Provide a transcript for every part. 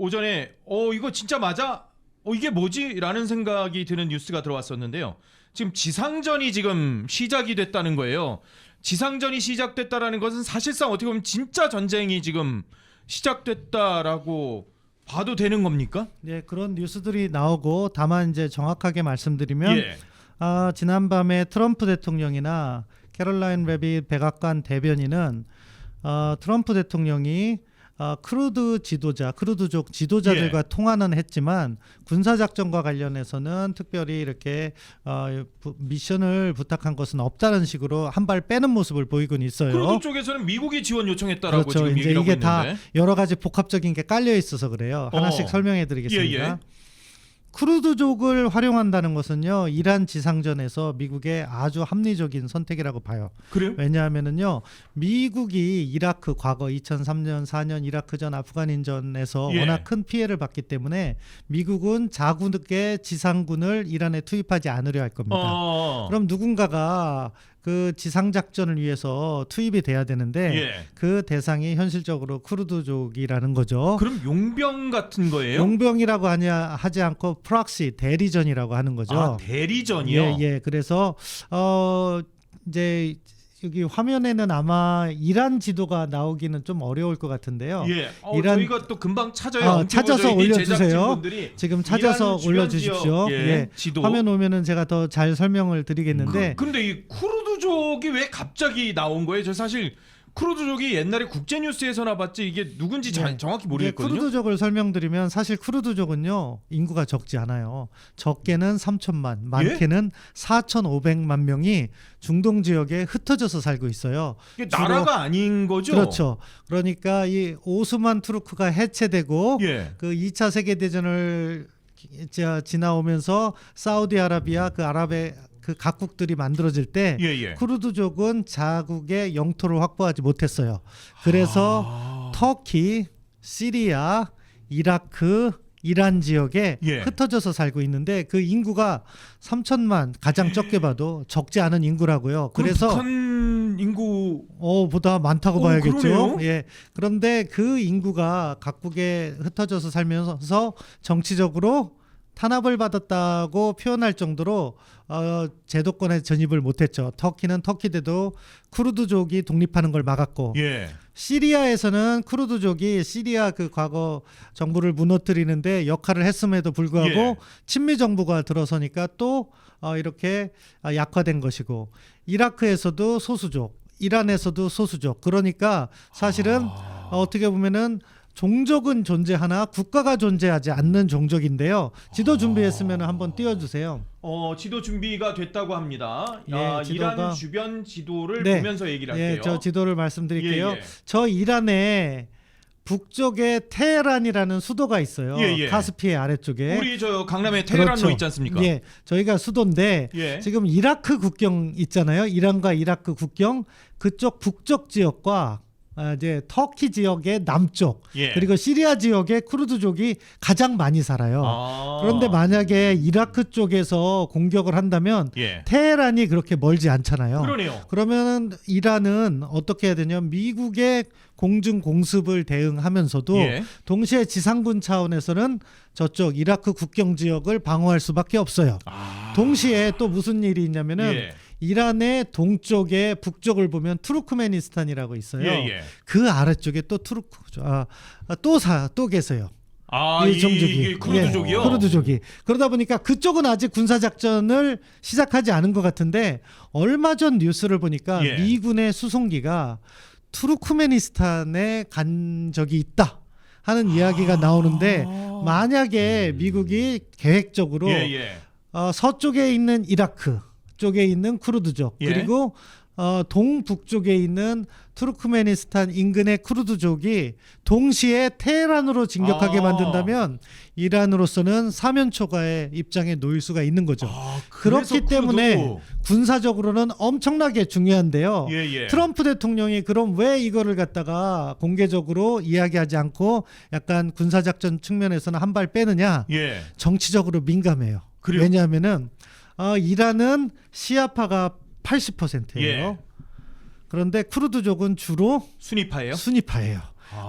오전에 이거 진짜 맞아? 이게 뭐지? 라는 생각이 드는 뉴스가 들어왔었는데요. 지금 지상전이 지금 시작이 됐다는 거예요. 지상전이 시작됐다라는 것은 사실상 어떻게 보면 진짜 전쟁이 지금 시작됐다라고 봐도 되는 겁니까? 네, 그런 뉴스들이 나오고 다만 이제 정확하게 말씀드리면 예. 지난밤에 트럼프 대통령이나 캐롤라인 레빗 백악관 대변인은 트럼프 대통령이 크루드족 지도자들과 통화는 했지만 군사작전과 관련해서는 특별히 이렇게 미션을 부탁한 것은 없다는 식으로 한 발 빼는 모습을 보이곤 있어요. 크루드 쪽에서는 미국이 지원 요청했다라고 그렇죠. 지금 이제 얘기를 이게 하고 있는데. 다 여러 가지 복합적인 게 깔려 있어서 그래요. 하나씩 설명해 드리겠습니다. 예. 크루드족을 활용한다는 것은요, 이란 지상전에서 미국의 아주 합리적인 선택이라고 봐요. 그래요? 왜냐하면은요, 미국이 이라크 과거 2003년, 4년 이라크전, 아프가닌전에서 워낙 큰 피해를 봤기 때문에 미국은 자국의 지상군을 이란에 투입하지 않으려 할 겁니다. 그럼 누군가가 그 지상작전을 위해서 투입이 돼야 되는데 그 대상이 현실적으로 크루드족이라는 거죠. 그럼 용병 같은 거예요? 용병이라고 하지 않고 프락시 대리전이라고 하는 거죠. 대리전이요? 예. 그래서 이제 여기 화면에는 아마 이란 지도가 나오기는 좀 어려울 것 같은데요. 저희가 또 금방 찾아요. 찾아서 올려주세요. 제작진분들이 지금 찾아서 올려주십시오. 지도. 화면 오면은 제가 더 잘 설명을 드리겠는데. 근데 이 크루드족이 왜 갑자기 나온 거예요? 저 사실 크루드족이 옛날에 국제뉴스에서나 봤지 이게 누군지 정확히 모르겠거든요. 크루드족을 설명드리면 사실 크루드족은요 인구가 적지 않아요. 적게는 3천만, 많게는 4,500만 명이 중동 지역에 흩어져서 살고 있어요. 이게 나라가 아닌 거죠? 그렇죠. 그러니까 이 오스만 투르크가 해체되고 그 2차 세계대전을 지나오면서 사우디아라비아 그 각국들이 만들어질 때 크루드족은 자국의 영토를 확보하지 못했어요. 그래서 터키, 시리아, 이라크, 이란 지역에 흩어져서 살고 있는데 그 인구가 3천만, 가장 적게 봐도 적지 않은 인구라고요. 그래서 북한 인구 보다 많다고 봐야겠죠. 그러네요? 그런데 그 인구가 각국에 흩어져서 살면서 정치적으로 탄압을 받았다고 표현할 정도로 제도권에 전입을 못했죠. 터키는 터키대도 쿠르드족이 독립하는 걸 막았고, 시리아에서는 쿠르드족이 시리아 그 과거 정부를 무너뜨리는데 역할을 했음에도 불구하고 친미 정부가 들어서니까 또 이렇게 약화된 것이고, 이라크에서도 소수족, 이란에서도 소수족. 그러니까 사실은 어떻게 보면은 종족은 존재하나 국가가 존재하지 않는 종족인데요. 지도 준비했으면 한번 띄워주세요. 지도 준비가 됐다고 합니다. 이란 주변 지도를 보면서 얘기를 할게요. 저 지도를 말씀드릴게요. 저 이란의 북쪽에 테헤란이라는 수도가 있어요. 카스피해 아래쪽에. 우리 저 강남에 테헤란로 있지 않습니까? 저희가 수도인데 지금 이라크 국경 있잖아요. 이란과 이라크 국경 그쪽 북쪽 지역과 이제 터키 지역의 남쪽 그리고 시리아 지역의 쿠르드족이 가장 많이 살아요. 그런데 만약에 이라크 쪽에서 공격을 한다면 테헤란이 그렇게 멀지 않잖아요. 그러면 이란은 어떻게 해야 되냐? 미국의 공중 공습을 대응하면서도 동시에 지상군 차원에서는 저쪽 이라크 국경 지역을 방어할 수밖에 없어요. 동시에 또 무슨 일이 있냐면은 이란의 동쪽에 북쪽을 보면 투르크메니스탄이라고 있어요. 그 아래쪽에 또 또 계세요. 이 종족이 크루드족이요? 크루드족이. 그러다 보니까 그쪽은 아직 군사작전을 시작하지 않은 것 같은데 얼마 전 뉴스를 보니까 미군의 수송기가 투르크메니스탄에 간 적이 있다 하는 이야기가 나오는데 만약에 미국이 계획적으로 서쪽에 있는 이라크 쪽에 있는 쿠르드족 그리고 동북쪽에 있는 투르크메니스탄 인근의 쿠르드족이 동시에 테헤란으로 진격하게 만든다면 이란으로서는 사면초가의 입장에 놓일 수가 있는 거죠. 그렇기 때문에 군사적으로는 엄청나게 중요한데요. 트럼프 대통령이 그럼 왜 이거를 갖다가 공개적으로 이야기하지 않고 약간 군사작전 측면에서는 한 발 빼느냐? 정치적으로 민감해요. 왜냐하면은 이란은 시아파가 80%예요. 그런데 쿠르드족은 주로 순위파예요.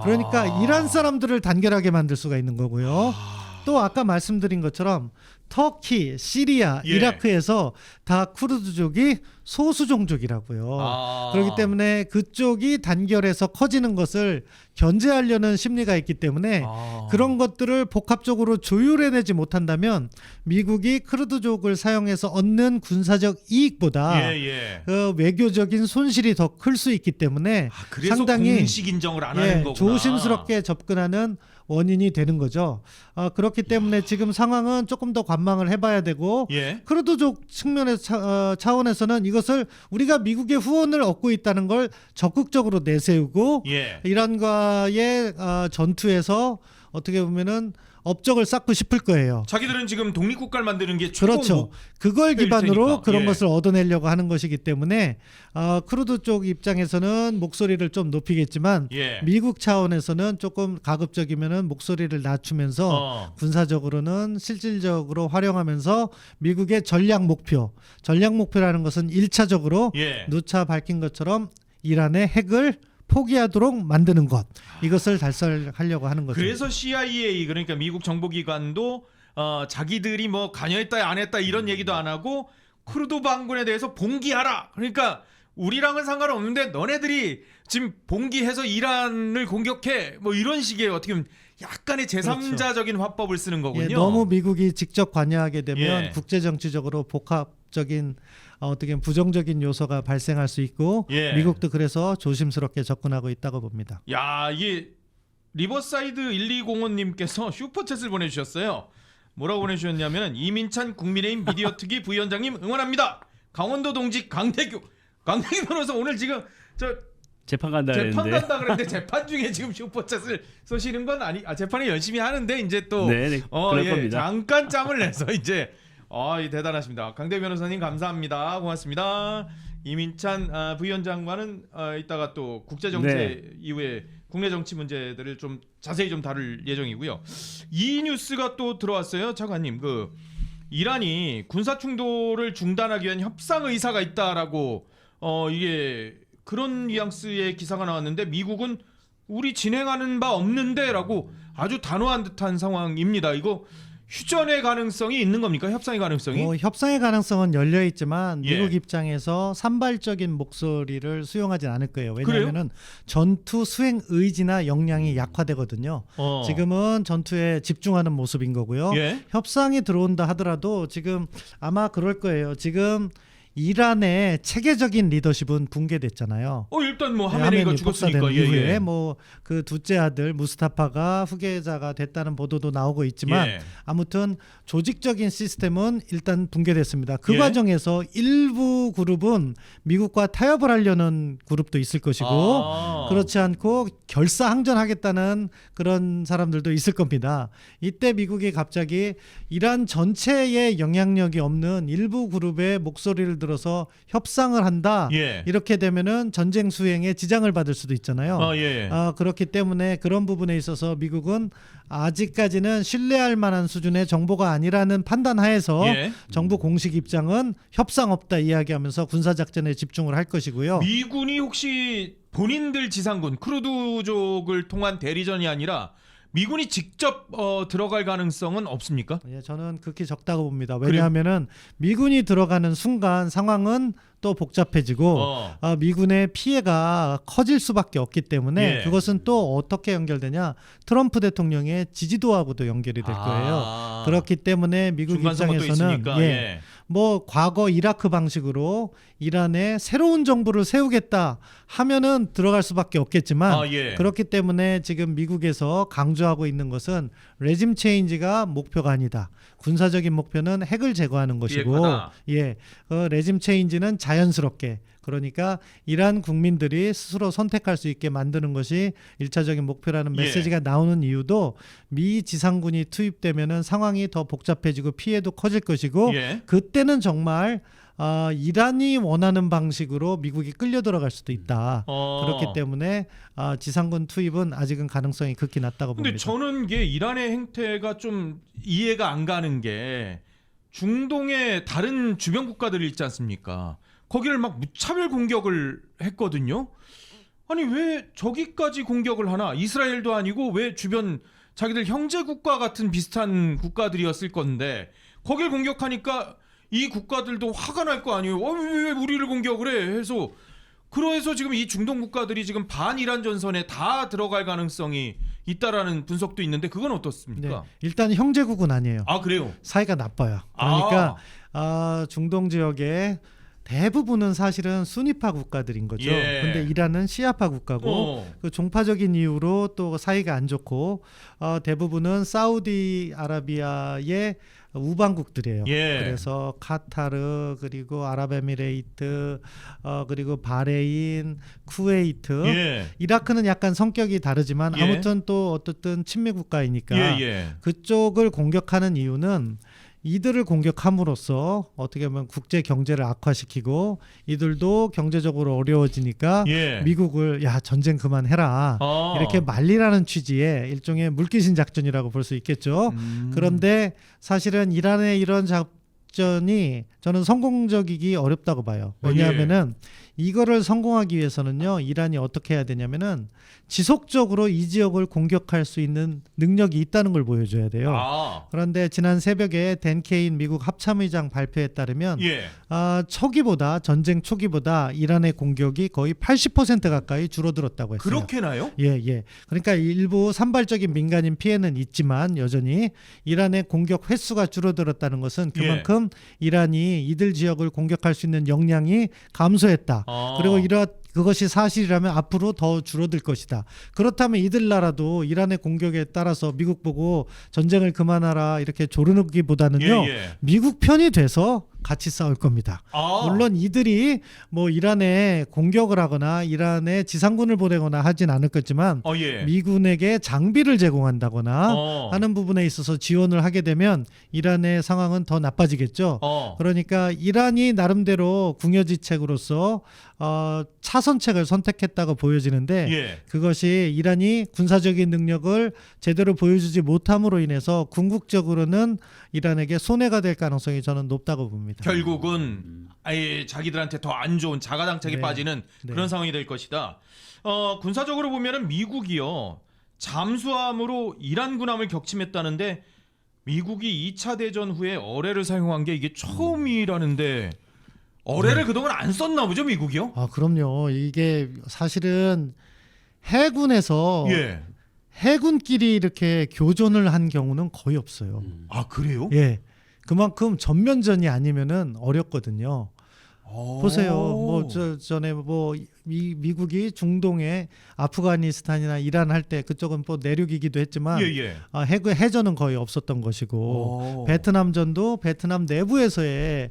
그러니까 이란 사람들을 단결하게 만들 수가 있는 거고요. 또 아까 말씀드린 것처럼 터키, 시리아, 예. 이라크에서 다 쿠르드족이 소수 종족이라고요. 그렇기 때문에 그쪽이 단결해서 커지는 것을 견제하려는 심리가 있기 때문에 그런 것들을 복합적으로 조율해내지 못한다면 미국이 쿠르드족을 사용해서 얻는 군사적 이익보다 그 외교적인 손실이 더 클 수 있기 때문에 그래서 상당히 공식 인정을 안 하는 거구나. 조심스럽게 접근하는 원인이 되는 거죠. 그렇기 때문에 지금 상황은 조금 더 관망을 해봐야 되고 쿠르드족 측면의 차원에서는 이것을 우리가 미국의 후원을 얻고 있다는 걸 적극적으로 내세우고 이란과의 전투에서 어떻게 보면은 업적을 쌓고 싶을 거예요. 자기들은 지금 독립국가를 만드는 게 최고 그렇죠. 그걸 기반으로 테니까. 그런 것을 얻어내려고 하는 것이기 때문에 쿠르드 쪽 입장에서는 목소리를 좀 높이겠지만 미국 차원에서는 조금 가급적이면은 목소리를 낮추면서 군사적으로는 실질적으로 활용하면서 미국의 전략 목표라는 것은 1차적으로 누차 밝힌 것처럼 이란의 핵을 포기하도록 만드는 것, 이것을 달성하려고 하는 거죠. 그래서 CIA, 그러니까 미국 정보기관도 자기들이 뭐 관여했다 안 했다 이런 얘기도 안 하고 쿠르드 반군에 대해서 봉기하라. 그러니까 우리랑은 상관없는데 너네들이 지금 봉기해서 이란을 공격해, 뭐 이런 식의 어떻게 보면 약간의 제3자적인 화법을 쓰는 거군요. 너무 미국이 직접 관여하게 되면 국제정치적으로 복합적인 어떻게 부정적인 요소가 발생할 수 있고 미국도 그래서 조심스럽게 접근하고 있다고 봅니다. 야, 이게 리버사이드 1205님께서 슈퍼챗을 보내주셨어요. 뭐라고 보내주셨냐면 이민찬 국민의힘 미디어 특위 부위원장님 응원합니다. 강원도 동지 강대규 변호사 오늘 지금 재판 간다 그랬는데 재판 중에 지금 슈퍼챗을 쏘시는 건 재판을 열심히 하는데 이제 또 그럴 겁니다. 잠깐 짬을 내서 이제 대단하십니다. 강대 변호사님 감사합니다. 고맙습니다. 이민찬 부위원장과는 이따가 또 국제정세 이후에 국내 정치 문제들을 좀 자세히 좀 다룰 예정이고요. 이 뉴스가 또 들어왔어요. 차관님, 이란이 군사 충돌을 중단하기 위한 협상 의사가 있다라고 이게 그런 뉘앙스의 기사가 나왔는데 미국은 우리 진행하는 바 없는데라고 아주 단호한 듯한 상황입니다. 이거 휴전의 가능성이 있는 겁니까? 협상의 가능성이? 협상의 가능성은 열려 있지만 미국 입장에서 산발적인 목소리를 수용하진 않을 거예요. 왜냐하면 전투 수행 의지나 역량이 약화되거든요. 지금은 전투에 집중하는 모습인 거고요. 협상이 들어온다 하더라도 지금 아마 그럴 거예요. 지금 이란의 체계적인 리더십은 붕괴됐잖아요. 일단 뭐 하메네이가 죽었으니까 이후에 뭐 그 둘째 아들 무스타파가 후계자가 됐다는 보도도 나오고 있지만 아무튼 조직적인 시스템은 일단 붕괴됐습니다. 그 과정에서 일부 그룹은 미국과 타협을 하려는 그룹도 있을 것이고 그렇지 않고 결사항전하겠다는 그런 사람들도 있을 겁니다. 이때 미국이 갑자기 이란 전체에 영향력이 없는 일부 그룹의 목소리를 들어서 협상을 한다. 이렇게 되면은 전쟁 수행에 지장을 받을 수도 있잖아요. 그렇기 때문에 그런 부분에 있어서 미국은 아직까지는 신뢰할 만한 수준의 정보가 아니라는 판단하에서 정부 공식 입장은 협상 없다 이야기하면서 군사작전에 집중을 할 것이고요. 미군이 혹시 본인들 지상군 쿠르드족을 통한 대리전이 아니라 미군이 직접 들어갈 가능성은 없습니까? 저는 극히 적다고 봅니다. 왜냐하면은 미군이 들어가는 순간 상황은 또 복잡해지고 미군의 피해가 커질 수밖에 없기 때문에 그것은 또 어떻게 연결되냐? 트럼프 대통령의 지지도하고도 연결이 될 거예요. 그렇기 때문에 미국 입장에서는 뭐 과거 이라크 방식으로 이란에 새로운 정부를 세우겠다 하면은 들어갈 수밖에 없겠지만 그렇기 때문에 지금 미국에서 강조하고 있는 것은 레짐 체인지가 목표가 아니다. 군사적인 목표는 핵을 제거하는 것이고 레짐 체인지는 자연스럽게 그러니까 이란 국민들이 스스로 선택할 수 있게 만드는 것이 1차적인 목표라는 메시지가 나오는 이유도 미 지상군이 투입되면은 상황이 더 복잡해지고 피해도 커질 것이고 그때는 정말 이란이 원하는 방식으로 미국이 끌려 들어갈 수도 있다. 그렇기 때문에 지상군 투입은 아직은 가능성이 극히 낮다고 봅니다. 근데 저는 이게 이란의 행태가 좀 이해가 안 가는 게 중동의 다른 주변 국가들이 있지 않습니까? 거기를 막 무차별 공격을 했거든요. 아니 왜 저기까지 공격을 하나? 이스라엘도 아니고 왜 주변 자기들 형제 국가 같은 비슷한 국가들이었을 건데 거길 공격하니까 이 국가들도 화가 날 거 아니에요. 왜 우리를 공격을 해? 해서 그래서 지금 이 중동 국가들이 지금 반이란 전선에 다 들어갈 가능성이 있다라는 분석도 있는데 그건 어떻습니까? 네. 일단 형제국은 아니에요. 아 그래요? 사이가 나빠요. 그러니까 중동 지역에 대부분은 사실은 수니파 국가들인 거죠. 근데 이란은 시아파 국가고 그 종파적인 이유로 또 사이가 안 좋고 대부분은 사우디아라비아의 우방국들이에요. 그래서 카타르 그리고 아랍에미레이트 그리고 바레인, 쿠웨이트, 이라크는 약간 성격이 다르지만 아무튼 또 어떻든 친미 국가이니까 그쪽을 공격하는 이유는 이들을 공격함으로써 어떻게 보면 국제 경제를 악화시키고 이들도 경제적으로 어려워지니까 미국을 야 전쟁 그만해라 이렇게 말리라는 취지의 일종의 물귀신 작전이라고 볼 수 있겠죠. 그런데 사실은 이란의 이런 작전이 저는 성공적이기 어렵다고 봐요. 왜냐하면은 이거를 성공하기 위해서는요, 이란이 어떻게 해야 되냐면은 지속적으로 이 지역을 공격할 수 있는 능력이 있다는 걸 보여줘야 돼요. 그런데 지난 새벽에 댄 케인 미국 합참의장 발표에 따르면 초기보다 전쟁 초기보다 이란의 공격이 거의 80% 가까이 줄어들었다고 했어요. 그렇게나요? 예. 그러니까 일부 산발적인 민간인 피해는 있지만 여전히 이란의 공격 횟수가 줄어들었다는 것은 그만큼 이란이 이들 지역을 공격할 수 있는 역량이 감소했다. 그리고 그것이 사실이라면 앞으로 더 줄어들 것이다. 그렇다면 이들 나라도 이란의 공격에 따라서 미국 보고 전쟁을 그만하라 이렇게 조르기보다는요, 미국 편이 돼서 같이 싸울 겁니다. 물론 이들이 뭐 이란에 공격을 하거나 이란에 지상군을 보내거나 하진 않을겠지만 미군에게 장비를 제공한다거나 하는 부분에 있어서 지원을 하게 되면 이란의 상황은 더 나빠지겠죠. 그러니까 이란이 나름대로 궁여지책으로서 차선책을 선택했다고 보여지는데 그것이 이란이 군사적인 능력을 제대로 보여주지 못함으로 인해서 궁극적으로는 이란에게 손해가 될 가능성이 저는 높다고 봅니다. 결국은 아예 자기들한테 더 안 좋은 자가당착에 빠지는 그런 상황이 될 것이다. 군사적으로 보면은 미국이요, 잠수함으로 이란 군함을 격침했다는데 미국이 2차 대전 후에 어뢰를 사용한 게 이게 처음이라는데 어뢰를 그동안 안 썼나 보죠, 미국이요? 그럼요. 이게 사실은 해군에서 해군끼리 이렇게 교전을 한 경우는 거의 없어요. 그래요? 예. 그만큼 전면전이 아니면은 어렵거든요. 보세요. 뭐 전에 뭐 미국이 중동에 아프가니스탄이나 이란 할 때 그쪽은 뭐 내륙이기도 했지만 해전은 거의 없었던 것이고 베트남전도 베트남 내부에서의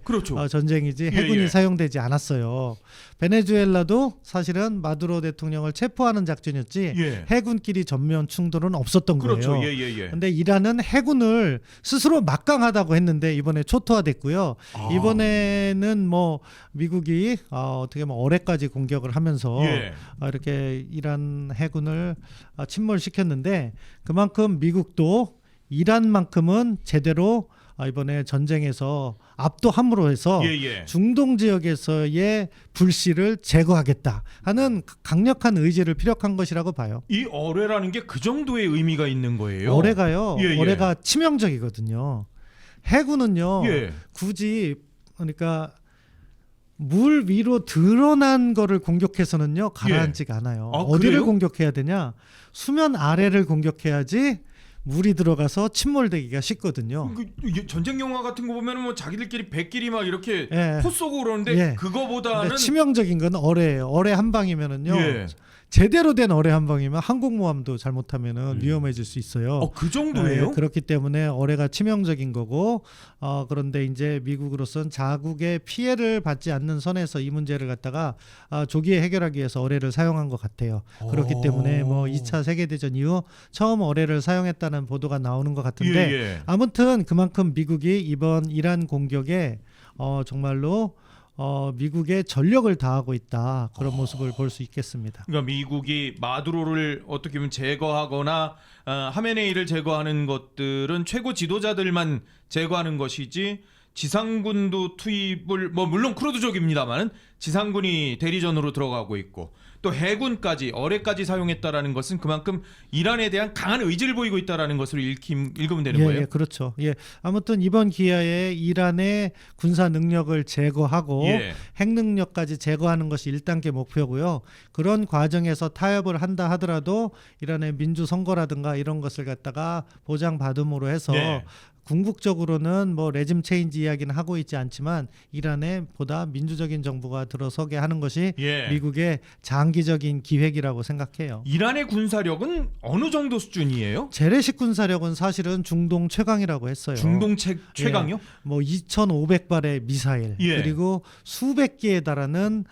전쟁이지 해군이 사용되지 않았어요. 베네수엘라도 사실은 마두로 대통령을 체포하는 작전이었지 해군끼리 전면 충돌은 없었던 거예요. 그런데 이란은 해군을 스스로 막강하다고 했는데 이번에 초토화됐고요. 이번에는 뭐 미국이 어떻게 보면 어뢰까지 공격을 하면서 이렇게 이란 해군을 침몰시켰는데 그만큼 미국도 이란만큼은 제대로 이번에 전쟁에서 압도함으로 해서 중동 지역에서의 불씨를 제거하겠다 하는 강력한 의지를 피력한 것이라고 봐요. 이 어뢰라는 게 그 정도의 의미가 있는 거예요? 어뢰가요. 어뢰가 치명적이거든요. 해군은요. 굳이 그러니까 물 위로 드러난 거를 공격해서는요 가라앉지가 않아요. 어디를 그래요? 공격해야 되냐? 수면 아래를 공격해야지 물이 들어가서 침몰되기가 쉽거든요. 전쟁 영화 같은 거 보면은 뭐 자기들끼리 배끼리 막 이렇게 포 쏘고 그러는데 그거보다는 치명적인 건 어뢰예요. 어뢰 한 방이면은요. 제대로 된 어뢰 한 방이면 항공모함도 잘못하면은 위험해질 수 있어요. 그 정도예요? 그렇기 때문에 어뢰가 치명적인 거고 그런데 이제 미국으로서는 자국의 피해를 받지 않는 선에서 이 문제를 갖다가 조기에 해결하기 위해서 어뢰를 사용한 것 같아요. 그렇기 때문에 뭐 2차 세계대전 이후 처음 어뢰를 사용했다는 보도가 나오는 것 같은데 아무튼 그만큼 미국이 이번 이란 공격에 정말로 미국의 전력을 다하고 있다. 그런 모습을 볼 수 있겠습니다. 그러니까 미국이 마두로를 어떻게 보면 제거하거나 하메네이를 제거하는 것들은 최고 지도자들만 제거하는 것이지 지상군도 투입을 뭐 물론 크루드족입니다만은 지상군이 대리전으로 들어가고 있고 또 해군까지 어뢰까지 사용했다라는 것은 그만큼 이란에 대한 강한 의지를 보이고 있다라는 것으로 읽으면 되는 거예요. 예, 그렇죠. 예, 아무튼 이번 기회에 이란의 군사 능력을 제거하고 예. 핵 능력까지 제거하는 것이 1단계 목표고요. 그런 과정에서 타협을 한다 하더라도 이란의 민주 선거라든가 이런 것을 갖다가 보장받음으로 해서 네. 궁극적으로는 뭐 레짐 체인지 이야기는 하고 있지 않지만 이란에 보다 민주적인 정부가 들어서게 하는 것이 예. 미국의 장기적인 기획이라고 생각해요. 이란의 군사력은 어느 정도 수준이에요? 재래식 군사력은 사실은 중동 최강이라고 했어요. 중동 최강요? 뭐 2,500발의 미사일 예. 그리고 수백 개에 달하는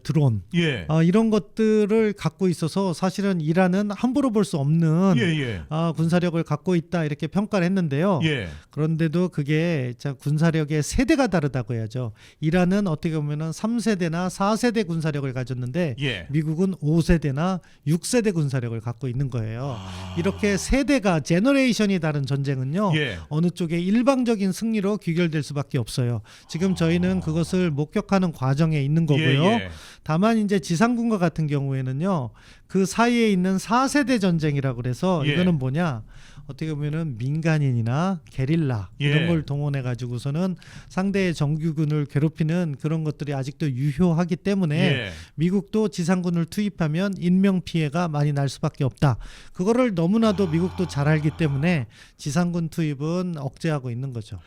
드론 예. 이런 것들을 갖고 있어서 사실은 이란은 함부로 볼 수 없는 예. 군사력을 갖고 있다 이렇게 평가를 했는데요. 예. 그런데도 그게 군사력의 세대가 다르다고 해야죠. 이란은 어떻게 보면은 3세대나 4세대 군사력을 가졌는데 예. 미국은 5세대나 6세대 군사력을 갖고 있는 거예요. 이렇게 세대가 제너레이션이 다른 전쟁은요. 예. 어느 쪽에 일방적인 승리로 귀결될 수밖에 없어요. 지금 저희는 그것을 목격하는 과정에 있는 거고요. 예. 다만 이제 지상군과 같은 경우에는요. 그 사이에 있는 4세대 전쟁이라고 그래서 예. 이거는 뭐냐? 어떻게 보면은 민간인이나 게릴라 예. 이런 걸 동원해 가지고서는 상대의 정규군을 괴롭히는 그런 것들이 아직도 유효하기 때문에 예. 미국도 지상군을 투입하면 인명 피해가 많이 날 수밖에 없다. 그거를 너무나도 미국도 잘 알기 때문에 지상군 투입은 억제하고 있는 거죠.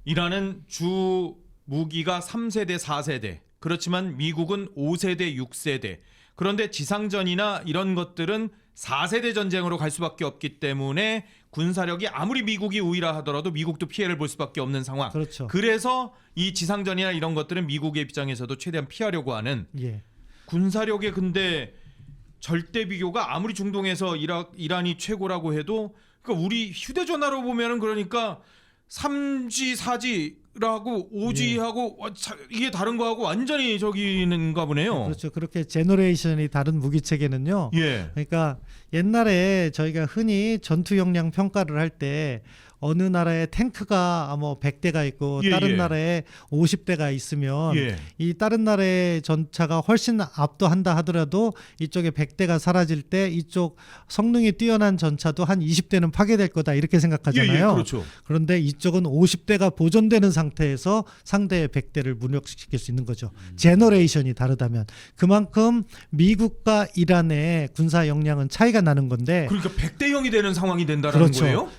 이란은 주 무기가 3세대, 4세대. 그렇지만 미국은 5세대, 6세대. 그런데 지상전이나 이런 것들은 4세대 전쟁으로 갈 수밖에 없기 때문에 군사력이 아무리 미국이 우위라 하더라도 미국도 피해를 볼 수밖에 없는 상황. 그렇죠. 그래서 이 지상전이나 이런 것들은 미국의 입장에서도 최대한 피하려고 하는 예. 군사력의 근데 절대 비교가 아무리 중동에서 이란이 최고라고 해도 그러니까 우리 휴대전화로 보면은 그러니까 3G, 4G라고 5G하고 이게 다른 거하고 완전히 저기는가 보네요. 그렇죠. 그렇게 제너레이션이 다른 무기 체계는요. 예. 그러니까 옛날에 저희가 흔히 전투 역량 평가를 할 때 어느 나라에 탱크가 뭐 100대가 있고 예, 다른 예. 나라에 50대가 있으면 예. 이 다른 나라의 전차가 훨씬 압도한다 하더라도 이쪽에 100대가 사라질 때 이쪽 성능이 뛰어난 전차도 한 20대는 파괴될 거다 이렇게 생각하잖아요. 예, 그렇죠. 그런데 이쪽은 50대가 보존되는 상태에서 상대의 100대를 무력시킬 수 있는 거죠. 제너레이션이 다르다면 그만큼 미국과 이란의 군사 역량은 차이가 나는 건데 그러니까 100대 0이 되는 상황이 된다는 그렇죠. 거예요?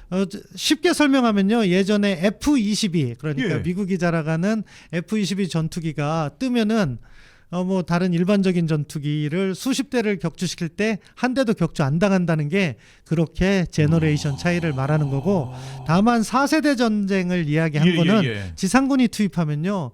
쉽게 설명하면요. 예전에 F-22 그러니까 예. 미국이 자랑하는 F-22 전투기가 뜨면은 뭐 다른 일반적인 전투기를 수십 대를 격추시킬 때 한 대도 격추 안 당한다는 게 그렇게 제너레이션 차이를 말하는 거고 다만 4세대 전쟁을 이야기한 예, 거는 예. 지상군이 투입하면요.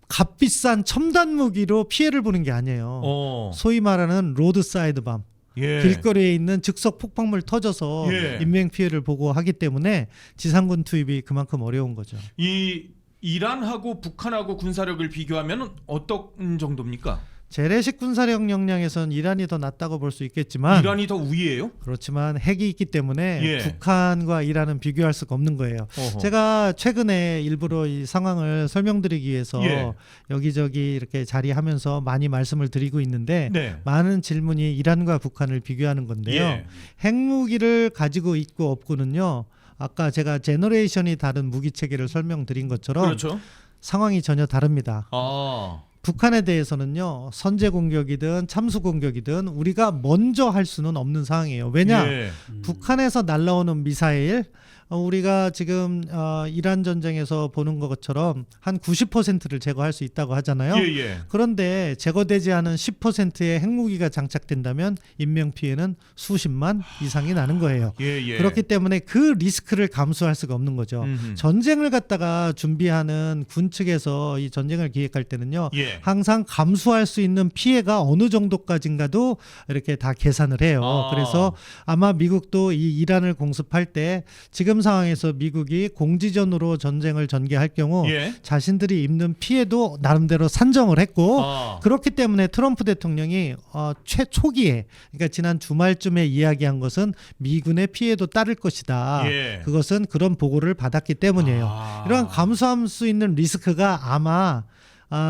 값비싼 첨단 무기로 피해를 보는 게 아니에요. 소위 말하는 로드사이드 밤. 예. 길거리에 있는 즉석 폭발물 터져서 예. 인명 피해를 보고 하기 때문에 지상군 투입이 그만큼 어려운 거죠. 이 이란하고 북한하고 군사력을 비교하면 어떤 정도입니까? 재래식 군사력 역량에서는 이란이 더 낫다고 볼 수 있겠지만 이란이 더 우위예요? 그렇지만 핵이 있기 때문에 예. 북한과 이란은 비교할 수가 없는 거예요. 어허. 제가 최근에 일부러 이 상황을 설명드리기 위해서 예. 여기저기 이렇게 자리하면서 많이 말씀을 드리고 있는데 네. 많은 질문이 이란과 북한을 비교하는 건데요. 예. 핵무기를 가지고 있고 없고는요. 아까 제가 제너레이션이 다른 무기 체계를 설명드린 것처럼 그렇죠. 상황이 전혀 다릅니다. 아. 북한에 대해서는요. 선제 공격이든 참수 공격이든 우리가 먼저 할 수는 없는 상황이에요. 왜냐? 예. 북한에서 날라오는 미사일 우리가 지금 이란 전쟁에서 보는 것처럼 한 90%를 제거할 수 있다고 하잖아요. 예, 예. 그런데 제거되지 않은 10%의 핵무기가 장착된다면 인명 피해는 수십만 이상이 나는 거예요. 예, 예. 그렇기 때문에 그 리스크를 감수할 수가 없는 거죠. 음흠. 전쟁을 갖다가 준비하는 군 측에서 이 전쟁을 기획할 때는요. 예. 항상 감수할 수 있는 피해가 어느 정도까지인가도 이렇게 다 계산을 해요. 아. 그래서 아마 미국도 이 이란을 공습할 때 지금 지금 상황에서 미국이 공지전으로 전쟁을 전개할 경우 예. 자신들이 입는 피해도 나름대로 산정을 했고 아. 그렇기 때문에 트럼프 대통령이 최초기에 그러니까 지난 주말쯤에 이야기한 것은 미군의 피해도 따를 것이다. 예. 그것은 그런 보고를 받았기 때문이에요. 아. 이러한 감수할 수 있는 리스크가 아마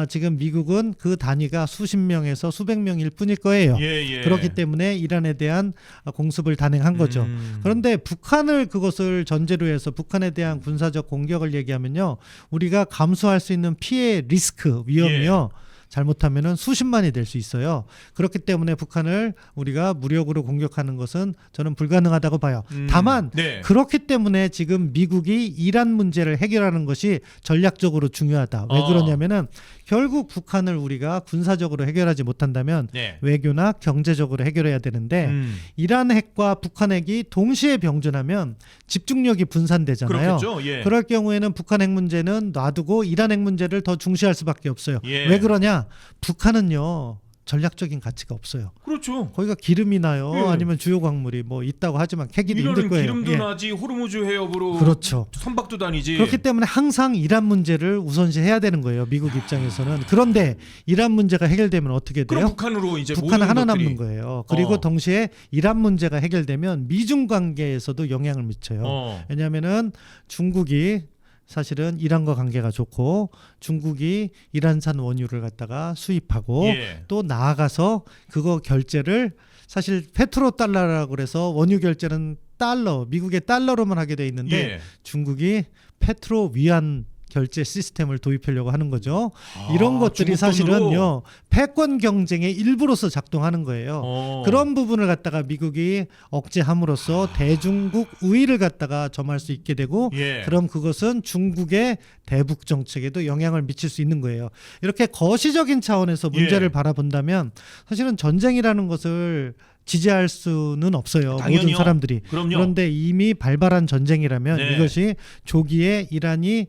지금 미국은 그 단위가 수십 명에서 수백 명일 뿐일 거예요. 예. 그렇기 때문에 이란에 대한 공습을 단행한 거죠. 그런데 북한을 그것을 전제로 해서 북한에 대한 군사적 공격을 얘기하면요. 우리가 감수할 수 있는 피해 리스크 위험이요. 잘못하면은 수십만이 될 수 있어요. 그렇기 때문에 북한을 우리가 무력으로 공격하는 것은 저는 불가능하다고 봐요. 다만 네. 그렇기 때문에 지금 미국이 이란 문제를 해결하는 것이 전략적으로 중요하다. 왜 그러냐면은 결국 북한을 우리가 군사적으로 해결하지 못한다면 네. 외교나 경제적으로 해결해야 되는데 이란 핵과 북한 핵이 동시에 병존하면 집중력이 분산되잖아요. 그렇겠죠. 예. 그럴 경우에는 북한 핵 문제는 놔두고 이란 핵 문제를 더 중시할 수밖에 없어요. 예. 왜 그러냐? 북한은요 전략적인 가치가 없어요. 그렇죠. 거기가 기름이 나요. 예. 아니면 주요 광물이 뭐 있다고 하지만 캐기도 힘들 이란은 거예요. 기름도 예. 나지 호르무즈 해협으로 그렇죠. 선박도 다니지. 그렇기 때문에 항상 이란 문제를 우선시해야 되는 거예요. 미국 입장에서는. 그런데 이란 문제가 해결되면 어떻게 돼요? 그럼 북한으로 이제 북한 모든 하나 것들이. 남는 거예요. 그리고 동시에 이란 문제가 해결되면 미중 관계에서도 영향을 미쳐요. 왜냐하면은 중국이 사실은 이란과 관계가 좋고 중국이 이란산 원유를 갖다가 수입하고 예. 또 나아가서 그거 결제를 사실 페트로 달러라고 그래서 원유 결제는 달러, 미국의 달러로만 하게 돼 있는데 예. 중국이 페트로 위안 결제 시스템을 도입하려고 하는 거죠. 이런 것들이 중국 돈으로? 사실은요 패권 경쟁의 일부로서 작동하는 거예요. 그런 부분을 갖다가 미국이 억제함으로써 대중국 우위를 갖다가 점할 수 있게 되고 예. 그럼 그것은 중국의 대북 정책에도 영향을 미칠 수 있는 거예요. 이렇게 거시적인 차원에서 문제를 예. 바라본다면 사실은 전쟁이라는 것을 지지할 수는 없어요. 당연히요. 모든 사람들이. 그럼요. 그런데 이미 발발한 전쟁이라면 네. 이것이 조기에 이란이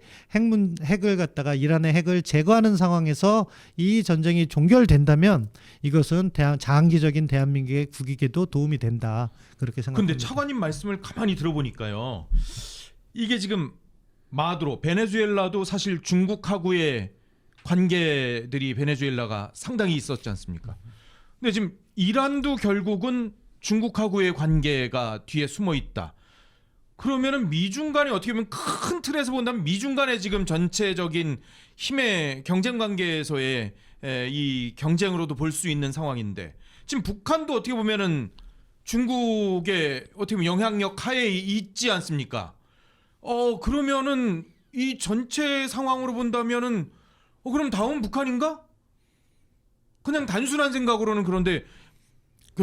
핵을 갖다가 이란의 핵을 제거하는 상황에서 이 전쟁이 종결된다면 이것은 장기적인 대한민국의 국익에도 도움이 된다. 그렇게 생각합니다. 근데 차관님 말씀을 가만히 들어보니까요. 이게 지금 마두로 베네수엘라도 사실 중국하고의 관계들이 베네수엘라가 상당히 있었지 않습니까? 근데 지금 이란도 결국은 중국하고의 관계가 뒤에 숨어 있다. 그러면은 미중 간에 어떻게 보면 큰 틀에서 본다면 미중 간의 지금 전체적인 힘의 경쟁 관계에서의 이 경쟁으로도 볼 수 있는 상황인데 지금 북한도 어떻게 보면은 중국의 어떻게 보면 영향력 하에 있지 않습니까? 그러면은 이 전체 상황으로 본다면은 그럼 다음 북한인가? 그냥 단순한 생각으로는 그런데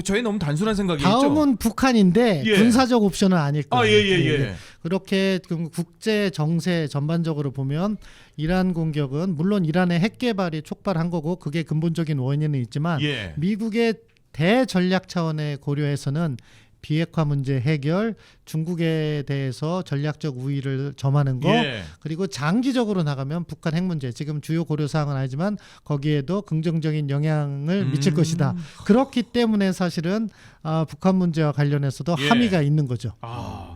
저의 너무 단순한 생각이죠. 다음은 북한인데 예. 군사적 옵션은 아닐 거예요. 예. 그렇게 국제 정세 전반적으로 보면 이란 공격은 물론 이란의 핵 개발이 촉발한 거고 그게 근본적인 원인은 있지만 예. 미국의 대전략 차원의 고려에서는 비핵화 문제 해결, 중국에 대해서 전략적 우위를 점하는 거, 예. 그리고 장기적으로 나가면 북한 핵 문제, 지금 주요 고려 사항은 아니지만 거기에도 긍정적인 영향을 미칠 것이다. 그렇기 때문에 사실은 북한 문제와 관련해서도 예. 함의가 있는 거죠. 아.